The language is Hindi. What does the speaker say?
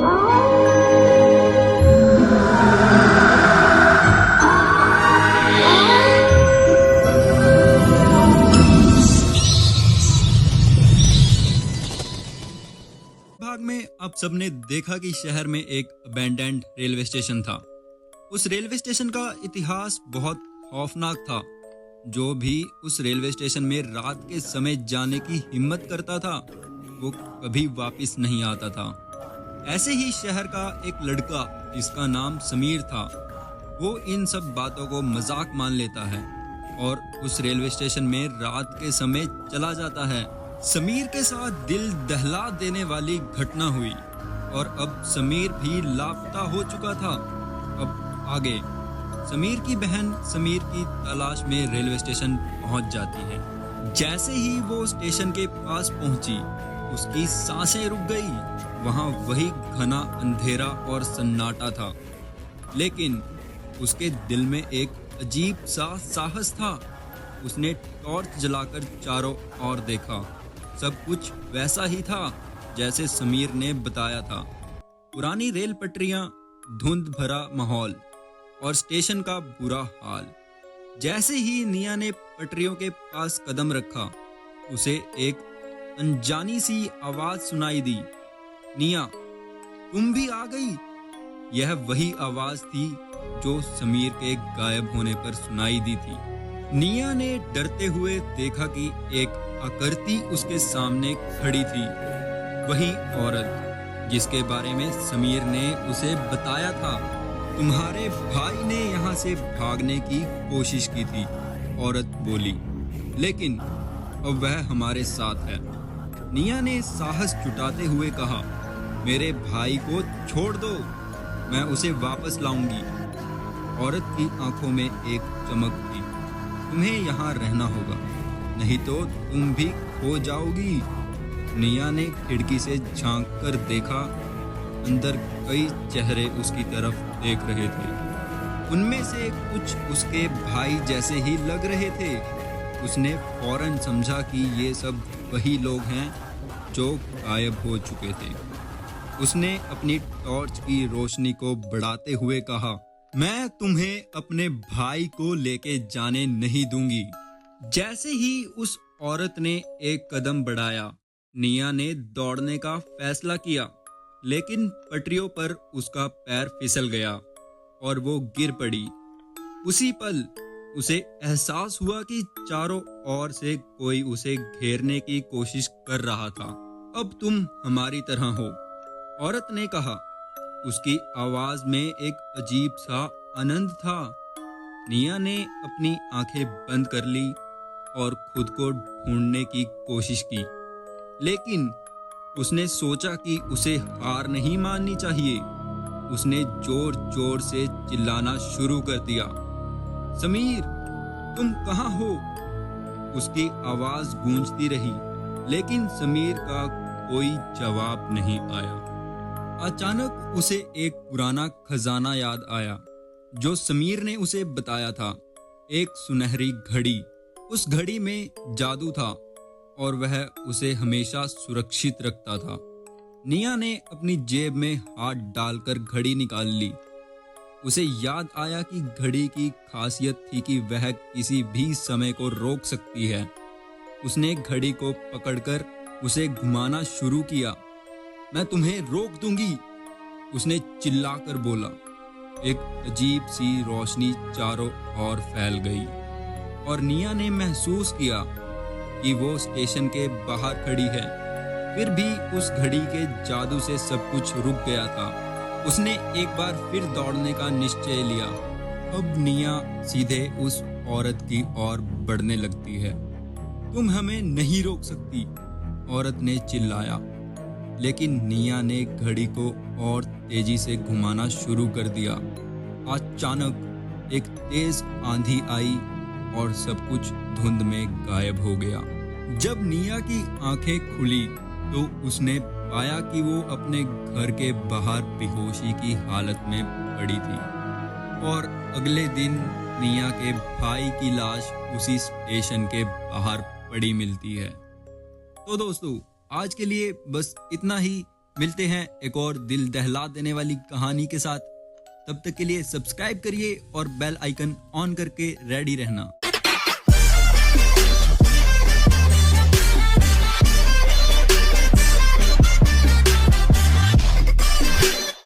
भाग में आप सबने देखा कि शहर में एक अबैंडन्ड रेलवे स्टेशन था। उस रेलवे स्टेशन का इतिहास बहुत खौफनाक था। जो भी उस रेलवे स्टेशन में रात के समय जाने की हिम्मत करता था वो कभी वापस नहीं आता था। ऐसे ही शहर का एक लड़का जिसका नाम समीर था, वो इन सब बातों को मजाक मान लेता है और उस रेलवे स्टेशन में रात के समय चला जाता है। समीर के साथ दिल दहला देने वाली घटना हुई और अब समीर भी लापता हो चुका था। अब आगे समीर की बहन समीर की तलाश में रेलवे स्टेशन पहुंच जाती है। जैसे ही वो स्टेशन के पास पहुंची, उसकी सांसें रुक गई। वहां वही घना अंधेरा और सन्नाटा था, लेकिन उसके दिल में एक अजीब सा साहस था। उसने टॉर्च जलाकर चारों ओर देखा। सब कुछ वैसा ही था जैसे समीर ने बताया था। पुरानी रेल पटरियां, धुंध भरा माहौल और स्टेशन का बुरा हाल। जैसे ही निया ने पटरियों के पास कदम रखा, उसे एक अनजानी सी आवाज सुनाई दी। निया, तुम भी आ गई। यह वही आवाज थी जो समीर के गायब होने पर सुनाई दी थी। निया ने डरते हुए देखा कि एक आकृति उसके सामने खड़ी थी। वही औरत जिसके बारे में समीर ने उसे बताया था। तुम्हारे भाई ने यहाँ से भागने की कोशिश की थी, औरत बोली, लेकिन अब वह हमारे साथ है। निया ने साहस जुटाते हुए कहा, मेरे भाई को छोड़ दो, मैं उसे वापस लाऊंगी। औरत की आंखों में एक चमक थी। तुम्हें यहाँ रहना होगा, नहीं तो तुम भी खो जाओगी। निया ने खिड़की से झांक कर देखा। अंदर कई चेहरे उसकी तरफ देख रहे थे। उनमें से कुछ उसके भाई जैसे ही लग रहे थे। उसने फौरन समझा कि ये सब वही लोग हैं जो गायब हो चुके थे। उसने अपनी टॉर्च की रोशनी को बढ़ाते हुए कहा, मैं तुम्हें अपने भाई को लेके जाने नहीं दूंगी। जैसे ही उस औरत ने एक कदम बढ़ाया, निया ने दौड़ने का फैसला किया, लेकिन पटरियों पर उसका पैर फिसल गया और वो गिर पड़ी। उसी पल उसे एहसास हुआ कि चारों ओर से कोई उसे घेरने की कोशिश कर रहा था। अब तुम हमारी तरह हो, औरत ने कहा। उसकी आवाज में एक अजीब सा आनंद था। निया ने अपनी आंखें बंद कर ली और खुद को ढूंढने की कोशिश की, लेकिन उसने सोचा कि उसे हार नहीं माननी चाहिए। उसने जोर जोर से चिल्लाना शुरू कर दिया, समीर, तुम कहाँ हो? उसकी आवाज गूंजती रही, लेकिन समीर का कोई जवाब नहीं आया। अचानक उसे एक पुराना खजाना याद आया जो समीर ने उसे बताया था। एक सुनहरी घड़ी। उस घड़ी में जादू था और वह उसे हमेशा सुरक्षित रखता था। निया ने अपनी जेब में हाथ डालकर घड़ी निकाल ली। उसे याद आया कि घड़ी की खासियत थी कि वह किसी भी समय को रोक सकती है। उसने घड़ी को पकड़कर उसे घुमाना शुरू किया। मैं तुम्हें रोक दूंगी, उसने चिल्लाकर बोला। एक अजीब सी रोशनी चारों ओर फैल गई और निया ने महसूस किया कि वो स्टेशन के बाहर खड़ी है। फिर भी उस घड़ी के जादू से सब कुछ रुक गया था। उसने एक बार फिर दौड़ने का निश्चय लिया। अब निया सीधे उस औरत की ओर बढ़ने लगती है। तुम हमें नहीं रोक सकती, औरत ने चिल्लाया। लेकिन निया ने घड़ी को और तेजी से घुमाना शुरू कर दिया। अचानक एक तेज आंधी आई और सब कुछ धुंध में गायब हो गया। जब निया की आंखें खुली तो उसने पाया कि वो अपने घर के बाहर बेहोशी की हालत में पड़ी थी और अगले दिन निया के भाई की लाश उसी स्टेशन के बाहर पड़ी मिलती है। तो दोस्तों, आज के लिए बस इतना ही। मिलते हैं एक और दिल दहला देने वाली कहानी के साथ। तब तक के लिए सब्सक्राइब करिए और बेल आइकन ऑन करके रेडी रहना।